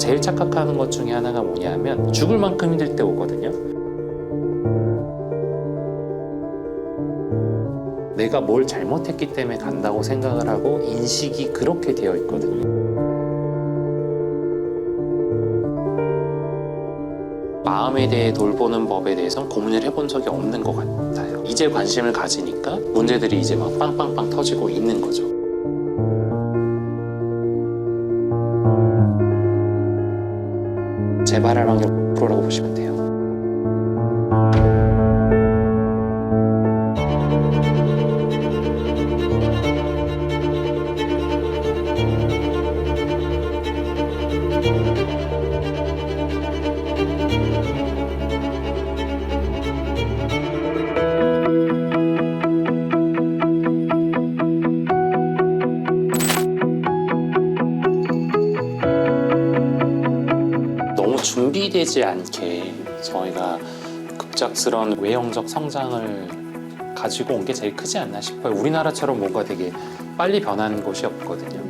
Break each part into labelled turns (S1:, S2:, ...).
S1: 제일 착각하는 것 중에 하나가 뭐냐면 죽을 만큼 힘들 때 오거든요. 내가 뭘 잘못했기 때문에 간다고 생각을 하고 인식이 그렇게 되어 있거든요. 마음에 대해 돌보는 법에 대해서는 고민을 해본 적이 없는 것 같아요. 이제 관심을 가지니까 문제들이 이제 막 빵빵빵 터지고 있는 거죠. 재발할 확률 0%라고 보시면 돼요. 너무 준비되지 않게 저희가 급작스러운 외형적 성장을 가지고 온 게 제일 크지 않나 싶어요. 우리나라처럼 뭔가 되게 빨리 변한 곳이 없거든요.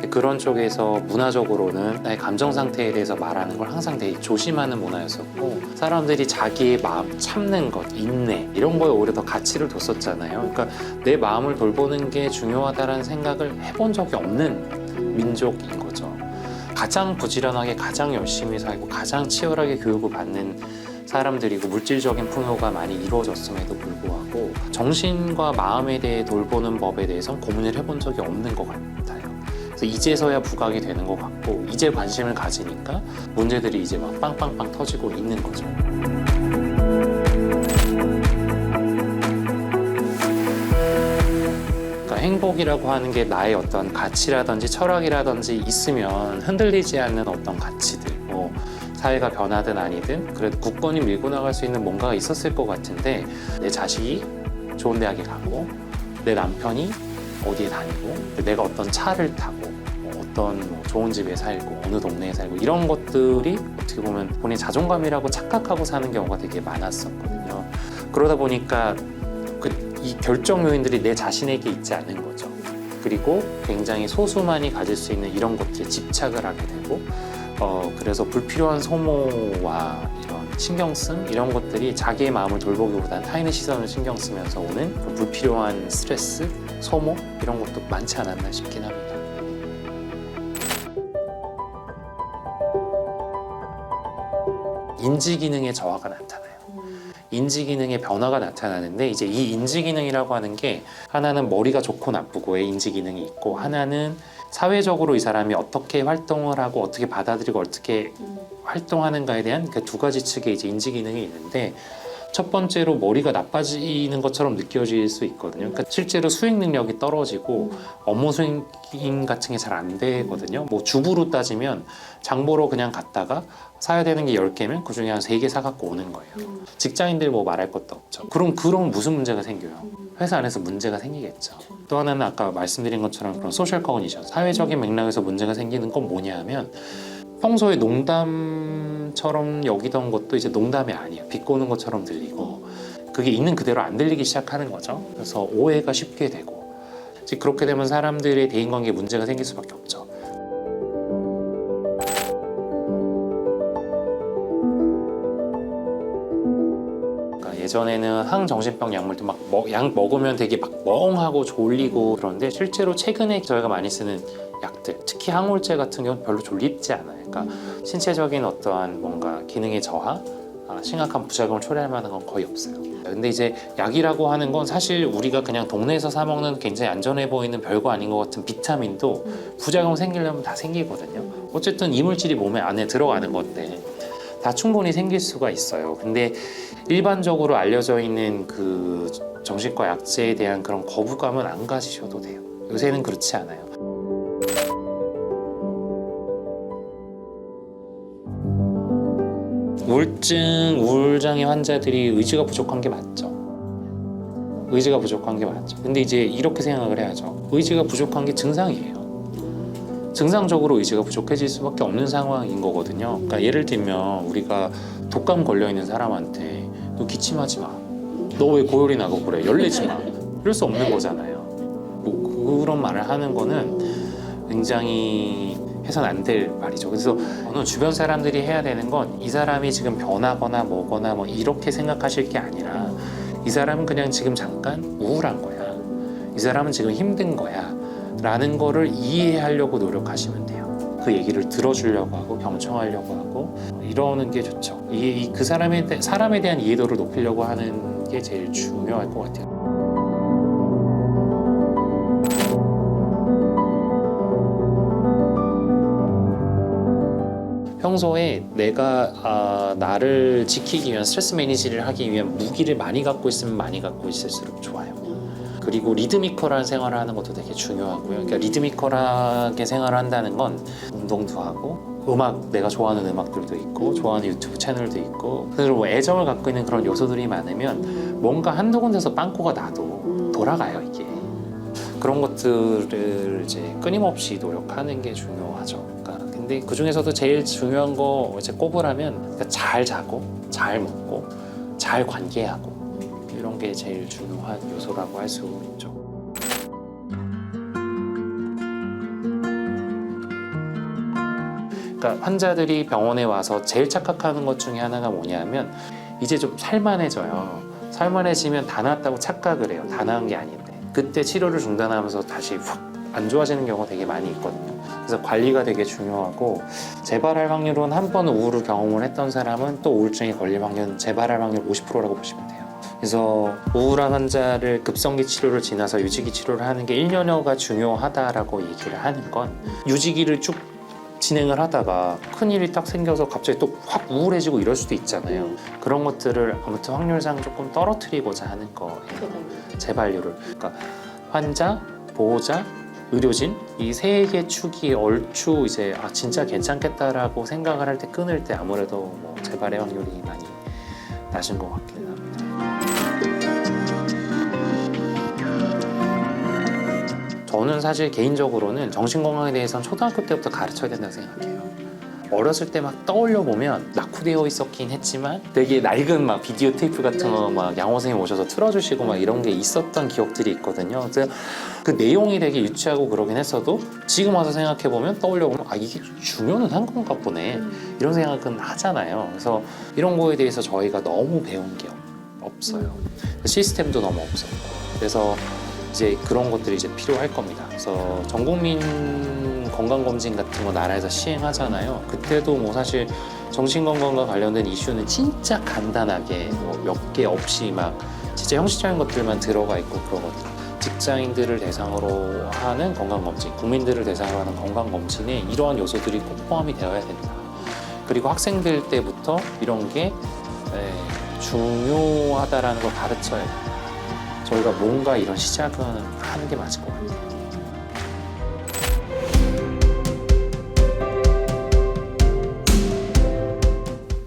S1: 그런 쪽에서 문화적으로는 나의 감정 상태에 대해서 말하는 걸 항상 되게 조심하는 문화였었고, 사람들이 자기의 마음 참는 것, 인내 이런 거에 오히려 더 가치를 뒀었잖아요. 그러니까 내 마음을 돌보는 게 중요하다는 생각을 해본 적이 없는 민족인 거죠. 가장 부지런하게, 가장 열심히 살고 가장 치열하게 교육을 받는 사람들이고 물질적인 풍요가 많이 이루어졌음에도 불구하고 정신과 마음에 대해 돌보는 법에 대해서는 고민을 해본 적이 없는 것 같아요. 그래서 이제서야 부각이 되는 것 같고, 이제 관심을 가지니까 문제들이 이제 막 빵빵빵 터지고 있는 거죠. 행복이라고 하는 게 나의 어떤 가치라든지 철학이라든지 있으면 흔들리지 않는 어떤 가치들, 뭐 사회가 변하든 아니든 그래도 굳건히 밀고 나갈 수 있는 뭔가가 있었을 것 같은데, 내 자식이 좋은 대학에 가고 내 남편이 어디에 다니고 내가 어떤 차를 타고 어떤 뭐 좋은 집에 살고 어느 동네에 살고 이런 것들이 어떻게 보면 본인 자존감이라고 착각하고 사는 경우가 되게 많았었거든요. 그러다 보니까 이 결정 요인들이 내 자신에게 있지 않은 거죠. 그리고 굉장히 소수만이 가질 수 있는 이런 것들에 집착을 하게 되고, 그래서 불필요한 소모와 이런 신경쓰임 이런 것들이 자기의 마음을 돌보기보다는 타인의 시선을 신경 쓰면서 오는 그 불필요한 스트레스, 소모 이런 것도 많지 않았나 싶긴 합니다. 인지 기능의 저하가 나타나요. 인지 기능의 변화가 나타나는데, 이제 이 인지 기능이라고 하는 게 하나는 머리가 좋고 나쁘고의 인지 기능이 있고, 하나는 사회적으로 이 사람이 어떻게 활동을 하고 어떻게 받아들이고 어떻게 활동하는가에 대한 그 두 가지 측의 이제 인지 기능이 있는데, 첫 번째로 머리가 나빠지는 것처럼 느껴질 수 있거든요. 그러니까 실제로 수행 능력이 떨어지고 업무 수행 같은 게 잘 안 되거든요. 뭐 주부로 따지면 장 보러 그냥 갔다가 사야 되는 게 10개면 그 중에 한 3개 사갖고 오는 거예요. 직장인들 뭐 말할 것도 없죠. 그럼 무슨 문제가 생겨요? 회사 안에서 문제가 생기겠죠. 또 하나는 아까 말씀드린 것처럼 그런 소셜 커그니션, 사회적인 맥락에서 문제가 생기는 건 뭐냐 하면, 평소에 농담처럼 여기던 것도 이제 농담이 아니에요. 비꼬는 것처럼 들리고, 그게 있는 그대로 안 들리기 시작하는 거죠. 그래서 오해가 쉽게 되고, 즉 그렇게 되면 사람들의 대인관계에 문제가 생길 수밖에 없죠. 그러니까 예전에는 항정신병 약물도 막 약 먹으면 되게 막 멍하고 졸리고, 그런데 실제로 최근에 저희가 많이 쓰는 약들, 특히 항우울제 같은 경우는 별로 졸립지 않아요. 그러니까 신체적인 어떠한 뭔가 기능의 저하, 심각한 부작용을 초래할 만한 건 거의 없어요. 근데 이제 약이라고 하는 건 사실 우리가 그냥 동네에서 사 먹는 굉장히 안전해 보이는 별거 아닌 것 같은 비타민도 부작용 생기려면 다 생기거든요. 어쨌든 이물질이 몸에 안에 들어가는 건데 다 충분히 생길 수가 있어요. 근데 일반적으로 알려져 있는 그 정신과 약제에 대한 그런 거부감은 안 가지셔도 돼요. 요새는 그렇지 않아요. 우울증, 우울장애 환자들이 의지가 부족한 게 맞죠. 의지가 부족한 게 맞죠. 근데 이제 이렇게 생각을 해야죠. 의지가 부족한 게 증상이에요. 증상적으로 의지가 부족해질 수밖에 없는 상황인 거거든요. 그러니까 예를 들면 우리가 독감 걸려 있는 사람한테 너 기침하지 마, 너 왜 고열이 나고 그래, 열내지 마, 이럴 수 없는 거잖아요. 뭐 그런 말을 하는 거는 굉장히 해서는 안 될 말이죠. 그래서 저는 주변 사람들이 해야 되는 건 이 사람이 지금 변하거나 뭐거나 뭐 이렇게 생각하실 게 아니라 이 사람은 그냥 지금 잠깐 우울한 거야. 이 사람은 지금 힘든 거야. 라는 거를 이해하려고 노력하시면 돼요. 그 얘기를 들어주려고 하고 경청하려고 하고 이러는 게 좋죠. 그 사람에 대한 이해도를 높이려고 하는 게 제일 중요할 것 같아요. 평소에 내가 나를 지키기 위한 스트레스 매니지를 하기 위한 무기를 많이 갖고 있으면 많이 갖고 있을수록 좋아요. 그리고 리드미컬한 생활을 하는 것도 되게 중요하고요. 그러니까 리드미컬하게 생활을 한다는 건 운동도 하고 내가 좋아하는 음악들도 있고 좋아하는 유튜브 채널도 있고 그리고 뭐 애정을 갖고 있는 그런 요소들이 많으면 뭔가 한두 군데서 빵꾸가 나도 돌아가요 이게. 그런 것들을 이제 끊임없이 노력하는 게 중요하죠. 근데 그 중에서도 제일 중요한 거 이제 꼽으라면 그러니까 잘 자고 잘 먹고 잘 관계하고 이런 게 제일 중요한 요소라고 할 수 있죠. 그러니까 환자들이 병원에 와서 제일 착각하는 것 중에 하나가 뭐냐면 이제 좀 살만해져요. 살만해지면 다 나았다고 착각을 해요. 다 나은 게 아닌데 그때 치료를 중단하면서 다시 훅 안 좋아지는 경우가 되게 많이 있거든요. 그래서 관리가 되게 중요하고 재발할 확률은 한 번 우울을 경험을 했던 사람은 또 우울증에 걸릴 확률은 재발할 확률 50%라고 보시면 돼요. 그래서 우울한 환자를 급성기 치료를 지나서 유지기 치료를 하는 게 1년여가 중요하다라고 얘기를 하는 건 유지기를 쭉 진행을 하다가 큰일이 딱 생겨서 갑자기 또 확 우울해지고 이럴 수도 있잖아요. 그런 것들을 아무튼 확률상 조금 떨어뜨리고자 하는 거예요. 재발률을. 그러니까 환자, 보호자, 의료진 이 세 개 축이 얼추 이제 진짜 괜찮겠다라고 생각을 할 때 끊을 때 아무래도 뭐 재발의 확률이 많이 낮은 것 같긴 합니다. 저는 사실 개인적으로는 정신건강에 대해서는 초등학교 때부터 가르쳐야 된다고 생각해요. 어렸을 때 막 떠올려 보면 낙후되어 있었긴 했지만 되게 낡은 막 비디오 테이프 같은 거 막 양호 선생님 오셔서 틀어주시고 막 이런 게 있었던 기억들이 있거든요. 그래서 그 내용이 되게 유치하고 그러긴 했어도 지금 와서 생각해 보면 떠올려 보면 이게 중요는 한 건가 보네 이런 생각은 하잖아요. 그래서 이런 거에 대해서 저희가 너무 배운 게 없어요. 시스템도 너무 없었고 그래서 이제 그런 것들이 이제 필요할 겁니다. 그래서 전국민 건강검진 같은 거 나라에서 시행하잖아요. 그때도 뭐 사실 정신건강과 관련된 이슈는 진짜 간단하게 뭐 몇 개 없이 막 진짜 형식적인 것들만 들어가 있고 그러거든요. 직장인들을 대상으로 하는 건강검진, 국민들을 대상으로 하는 건강검진에 이러한 요소들이 꼭 포함이 되어야 된다. 그리고 학생들 때부터 이런 게 중요하다라는 걸 가르쳐야 된다. 저희가 뭔가 이런 시작은 하는 게 맞을 것 같아요.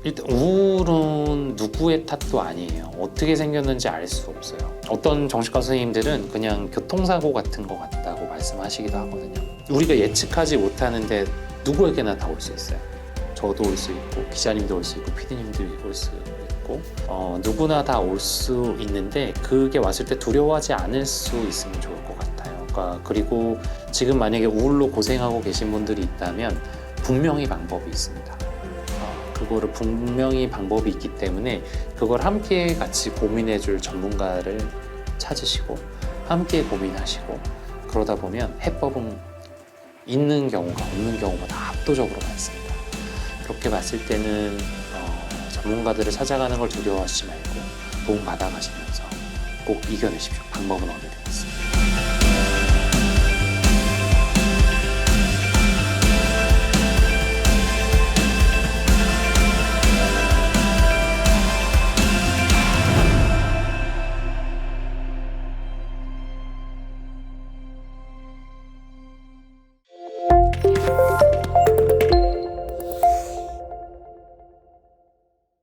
S1: 일단 우울은 누구의 탓도 아니에요. 어떻게 생겼는지 알 수 없어요. 어떤 정신과 선생님들은 그냥 교통사고 같은 것 같다고 말씀하시기도 하거든요. 우리가 예측하지 못하는데 누구에게나 다 올 수 있어요. 저도 올 수 있고 기자님도 올 수 있고 PD님도 올 수 있고 누구나 다 올 수 있는데 그게 왔을 때 두려워하지 않을 수 있으면 좋을 것 같아요. 그리고 지금 만약에 우울로 고생하고 계신 분들이 있다면 분명히 방법이 있습니다. 그거를 분명히 방법이 있기 때문에 그걸 함께 같이 고민해줄 전문가를 찾으시고 함께 고민하시고 그러다 보면 해법은 있는 경우가 없는 경우보다 압도적으로 많습니다. 그렇게 봤을 때는 전문가들을 찾아가는 걸 두려워하시지 말고 도움 받아가시면서 꼭 이겨내십시오. 방법은 어디든 있습니다.